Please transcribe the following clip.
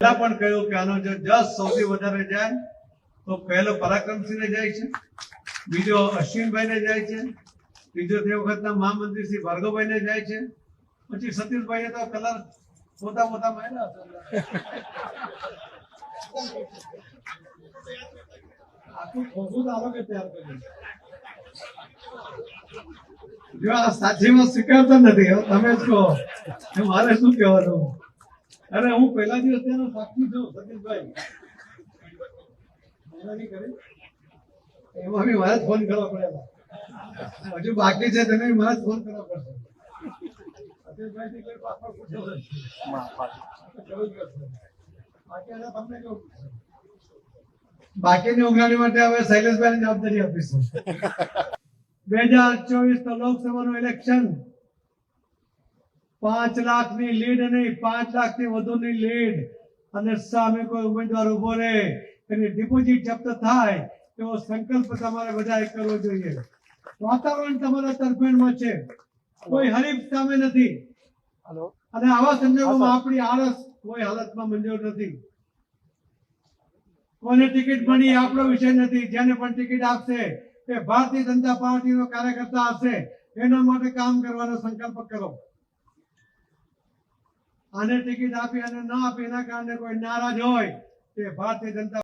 પણ કહ્યું કે આનો જો જસ સૌથી વધારે જાય તો પહેલો પરાક્રમસિંહને જાય છે, બીજો અશ્વિનભાઈને જાય છે, ત્રીજો તે વખતના મહામંત્રી શ્રી ભાર્ગવભાઈને જાય છે, પછી સતીશભાઈએ તો કલર પોતા માર્યા આખું ખોખું તો આલોકે તૈયાર કર્યું. જો આ સાચીમાં સ્વીકારતા નથી, તમે જ કહો મારે શું કહેવાનું. અરે હું પહેલા દિવસ તેનો સાક્ષી છું સતીશભાઈ. એમાં બી મારે જ ફોન કરવા પડેલા, હજુ બાકી છે તેને મારે જ ફોન કરવા પડશે. સતીશભાઈ થી કોઈ પાછળ પૂછ્યો નથી. બાકીની ઉઘરાણી માટે હવે શૈલેષભાઈ જવાબદારી આપીશું. 2024 તો લોકસભાનું ઇલેક્શન 5 લાખની લીડ નહીં, 5 લાખથી વધુની લીડ અને સામે કોઈ ઉમેદવાર ઉભો રહે એની ડિપોઝિટ જપ્ત થાય એવો સંકલ્પ તમારે બધાએ કરવો જોઈએ. વાતાવરણ તમારા તરફેણમાં છે, કોઈ હરીફ સામે નથી અને આવા સંજોગોમાં આપણી આળસ કોઈ હાલતમાં મંજૂર નથી. કોને ટિકિટ મળી આપણો વિષય નથી. જેને પણ ટિકિટ આપશે એ ભારતીય જનતા પાર્ટીનો કાર્યકર્તા હશે, એના માટે કામ કરવાનો સંકલ્પ કરો. આને ટિકિટ આપી અને ન આપી એના કારણે કોઈ નારાજ હોય તે ભારતીય જનતા